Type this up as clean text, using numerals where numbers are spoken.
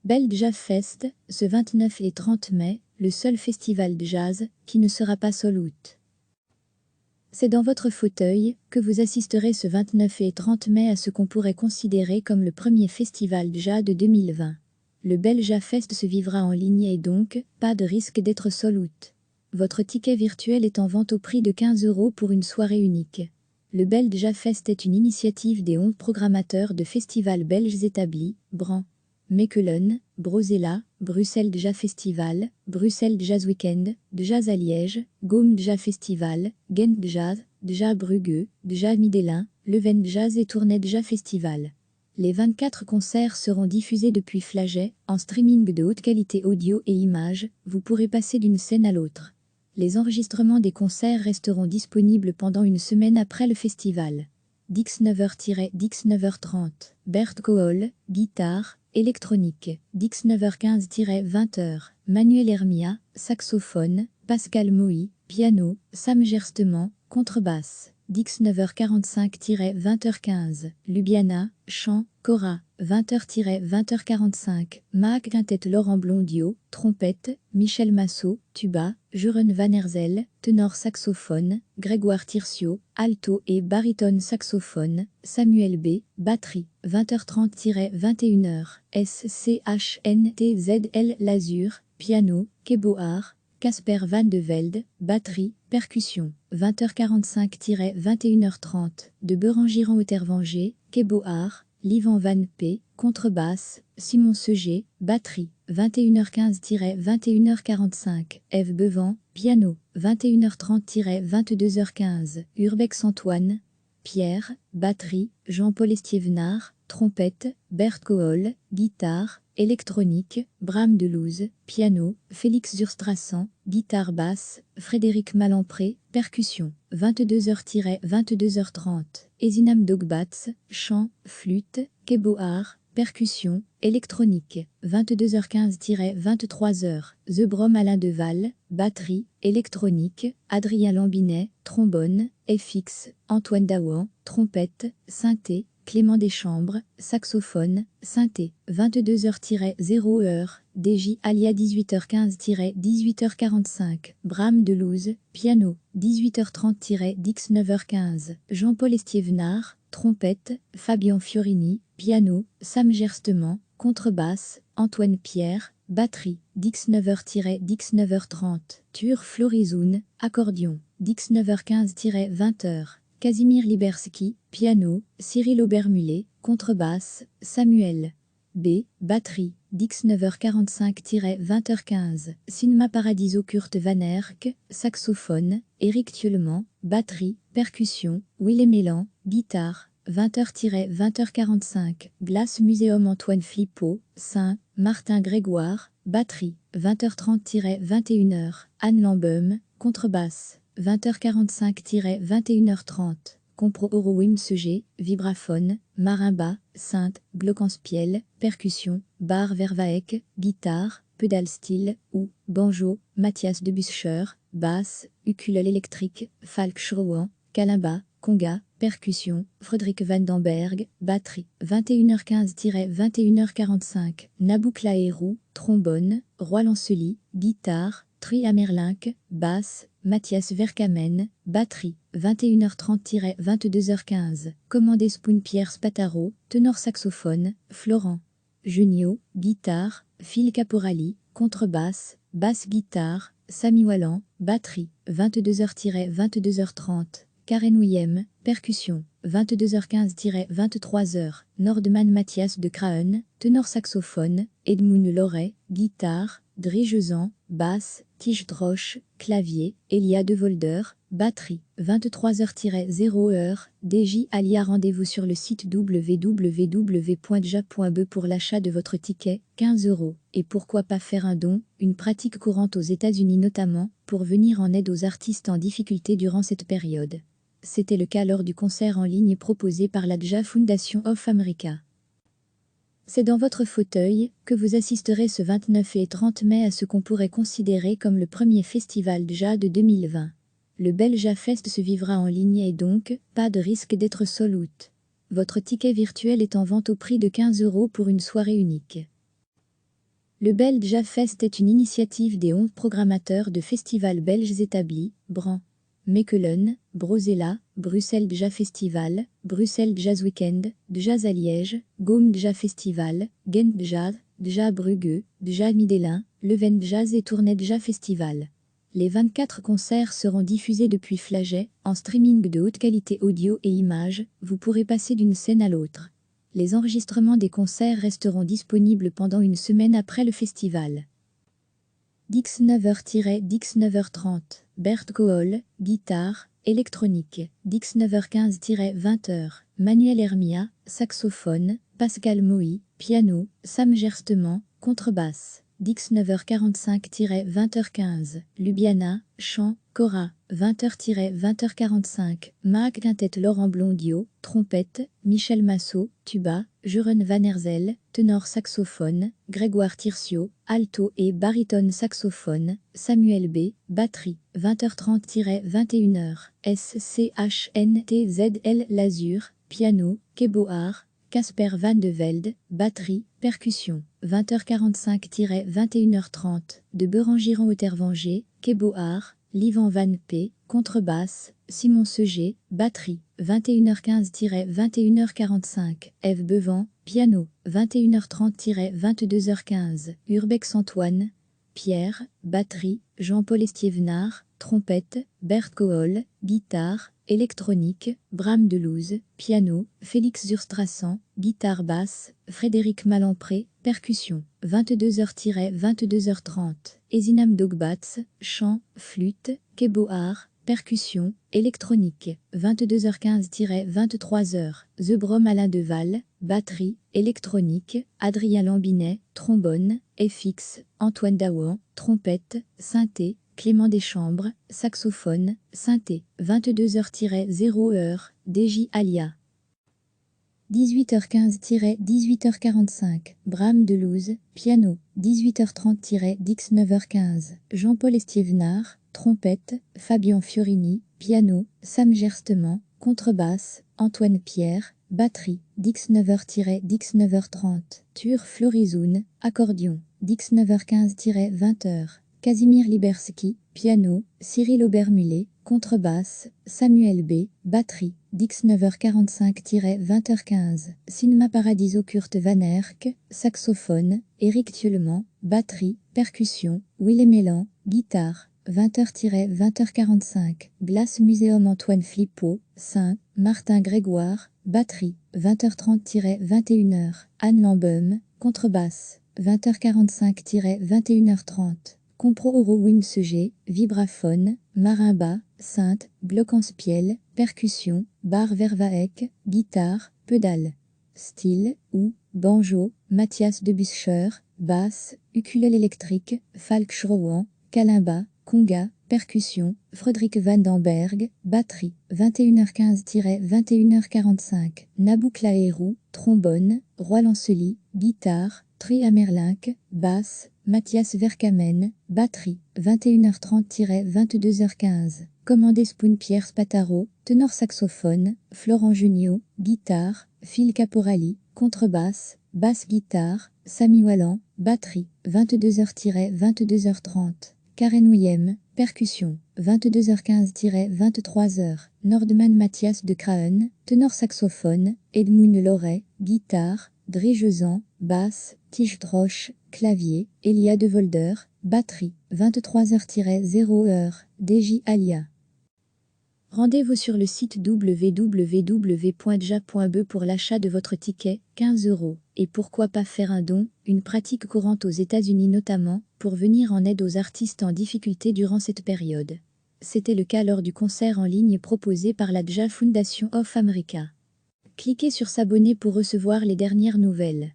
Bell Jazz Fest, ce 29 et 30 mai, le seul festival de jazz qui ne sera pas sold out. C'est dans votre fauteuil que vous assisterez ce 29 et 30 mai à ce qu'on pourrait considérer comme le premier festival de jazz de 2020. Le Bell Jazz Fest se vivra en ligne et donc, pas de risque d'être sold out. Votre ticket virtuel est en vente au prix de 15 € pour une soirée unique. Le Bell Jazz Fest est une initiative des 11 programmateurs de festivals belges établis, Bran, Mechelen, Brozella, Bruxelles Jazz Festival, Bruxelles Jazz Weekend, Jazz à Liège, Gaume Jazz Festival, Ghent Jazz, Jazz Brugge, Jazz Middelin, Leuven Jazz et Tournai Jazz Festival. Les 24 concerts seront diffusés depuis Flagey, en streaming de haute qualité audio et images, vous pourrez passer d'une scène à l'autre. Les enregistrements des concerts resteront disponibles pendant une semaine après le festival. Dix 9h-Dix 9h30, Bert Kohl, guitare, électronique. Dix 9h15-20h, Manuel Hermia, saxophone, Pascal Moï, piano, Sam Gerstemann, contrebasse. Dix 9h45-20h15, Lubiana, chant, Cora. 20h-20h45, Maak Quintet Laurent Blondiot, trompette, Michel Massot, tuba, Jeroen Van Herzel, ténor saxophone, Grégoire Tircio, alto et baryton saxophone, Samuel B, batterie. 20h30-21h, SCHNTZL Lazur, piano, Keboar, Casper Van de Velde, batterie, percussion. 20h45-21h30, de Berangiran au Tervanger, Keboar, Livan Van P, contrebasse, Simon Seger, batterie. 21h15-21h45, Eve Bevan, piano. 21h30-22h15, Urbex Antoine, Pierre, batterie, Jean-Paul Estiévenard, trompette, Bert Kohl, guitare, électronique, Bram Delouze, piano, Félix Zurstrassan, guitare basse, Frédéric Malampré, percussion. 22h-22h30, Ezinam Dogbats, chant, flûte, Keboar, percussion, électronique. 22h15-23h, The Brom Alain Deval, batterie, électronique, Adrien Lambinet, trombone, FX, Antoine Daouan, trompette, synthé, Clément Deschambres, saxophone, synthé. 22h-0h, DJ Alia. 18h15-18h45, Bram Delouze, piano. 18h30-Dix 9h15, Jean-Paul Estiévenard, trompette, Fabien Fiorini, piano, Sam Gerstemann, contrebasse, Antoine Pierre, batterie. Dix 9h-Dix 9h30, Tur Florizoun, accordion. Dix 9h15-20h, Casimir Liberski, piano, Cyril Aubermullet, contrebasse, Samuel B, batterie. Dix 9h45-20h15, Cinema Paradiso Kurt Van Erck, saxophone, Éric Thieulement, batterie, percussion, Willem Elan, guitare. 20h-20h45, Glace Muséum Antoine Flippo, Saint, Martin Grégoire, batterie. 20h30-21h, Anne Lambeum, contrebasse. 20h45-21h30, Compro Orowim Seger, vibraphone, marimba, synth, glockenspiel, percussion, bar Vervaek, guitare, pedal steel ou banjo, Mathias Debuscher, basse, ukulele électrique, Falk Schrouan, kalimba, conga, percussion, Frédéric Van Denberg, batterie. 21h15-21h45, Nabouk Laérou, trombone, Roy Lancely, guitare, Tri Amerlinck, basse, Mathias Verkamen, batterie. 21h30-22h15, Commandé Spoon Pierre Spataro, ténor saxophone, Florent Junio, guitare, Phil Caporali, contrebasse, basse guitare, Samy Wallan, batterie. 22h-22h30, Karen Ouillem, percussion. 22h15-23h, Nordman Mathias de Craen, ténor saxophone, Edmund Loret, guitare, Driegesan, basse, Tige Droche, clavier, Elia De Volder, batterie. 23h-0h, DJ Alia. Rendez-vous sur le site www.ja.be pour l'achat de votre ticket, 15 €. Et pourquoi pas faire un don, une pratique courante aux États-Unis notamment, pour venir en aide aux artistes en difficulté durant cette période. C'était le cas lors du concert en ligne proposé par la Jazz Foundation of America. C'est dans votre fauteuil que vous assisterez ce 29 et 30 mai à ce qu'on pourrait considérer comme le premier festival de jazz de 2020. Le Bell Jazz Fest se vivra en ligne et donc, pas de risque d'être sold out. Votre ticket virtuel est en vente au prix de 15 € pour une soirée unique. Le Bell Jazz Fest est une initiative des 11 programmateurs de festivals belges établis, Bran, Mechelen, Brozella, Bruxelles Jazz Festival, Bruxelles Jazz Weekend, Jazz à Liège, Gaume Jazz Festival, Gent Jazz, Jazz Brugge, Jazz Middelin, Leuven Jazz et Tournai Jazz Festival. Les 24 concerts seront diffusés depuis Flagey, en streaming de haute qualité audio et images, vous pourrez passer d'une scène à l'autre. Les enregistrements des concerts resteront disponibles pendant une semaine après le festival. Dix 9h-Dix 9h30, Bert Gool, guitare, électronique. Dix 9h15-20h, Manuel Hermia, saxophone, Pascal Moï, piano, Sam Gerstemann, contrebasse. Dix 9h45-20h15, Lubiana, chant, Cora. 20h-20h45, Maag Quintet Laurent Blondiot, trompette, Michel Massot, tuba, Jeroen Van Herzel, ténor saxophone, Grégoire Tircio, alto et baryton saxophone, Samuel B, batterie. 20h30-21h, SCHNTZL Lazur, piano, Keboar, Casper Van de Velde, batterie, percussion. 20h45-21h30, de Berangiron Autervanger, Keboar, Livan Van P, contrebasse, Simon Seger, batterie. 21h15-21h45, Eve Bevan, piano. 21h30-22h15, Urbex Antoine, Pierre, batterie, Jean-Paul Estiévenard, trompette, Bert Gool, guitare, électronique, Bram Delouze, piano, Félix Zurstrassan, guitare basse, Frédéric Malampré, percussion. 22h-22h30, Ezinam Dogbats, chant, flûte, Keboar, percussion, électronique. 22h15-23h, The Brom Alain Deval, batterie, électronique, Adrien Lambinet, trombone, FX, Antoine Daouan, trompette, synthé, Clément Deschambres, saxophone, synthé. 22h-0h, DJ Alia. 18h15-18h45, Bram Delouze, piano. 18h30-19h15, Jean-Paul Estiévenard, trompette, Fabien Fiorini, piano, Sam Gerstemann, contrebasse, Antoine Pierre, batterie. 19h-19h30, Tur Florizoun, accordion. 19h15-20h, Casimir Liberski, piano, Cyril Aubermullet, contrebasse, Samuel B, batterie. 19h45-20h15, Cinema Paradiso Kurt Van Erck, saxophone, Éric Thieulement, batterie, percussion, Willem Elan, guitare. 20h-20h45, Glace Muséum Antoine Flippo, Saint, Martin Grégoire, batterie. 20h30-21h, Anne Lambum, contrebasse. 20h45-21h30, Compro Oro Wim Seger, vibraphone, marimba, synth, bloc en spiel, percussion, bar Vervaek, guitare, pédale. Style, ou, banjo, Mathias Debuscher, basse, ukulélé électrique, Falk Schrouan, kalimba, conga, percussion, Frédéric Van Denberg, batterie. 21h15-21h45, Nabouk Laérou, trombone, Roy Lancely, guitare, Tri Amerlinck, basse, Mathias Verkamen, batterie. 21h30-22h15, Commandé Spoon Pierre Spataro, ténor saxophone, Florent Junio, guitare, Phil Caporali, contrebasse, basse-guitare, Samy Wallan, batterie. 22h-22h30, Karen William, percussion. 22h15-23h, Nordman Mathias de Craen, ténor saxophone, Edmund Loret, guitare, Driegesan, basse, Tige Droche, clavier, Elia de Volder, batterie. 23h-0h, DJ Alia. Rendez-vous sur le site www.ja.be pour l'achat de votre ticket, 15 €. Et pourquoi pas faire un don, une pratique courante aux États-Unis notamment, pour venir en aide aux artistes en difficulté durant cette période. C'était le cas lors du concert en ligne proposé par la Ja Foundation of America. Cliquez sur s'abonner pour recevoir les dernières nouvelles.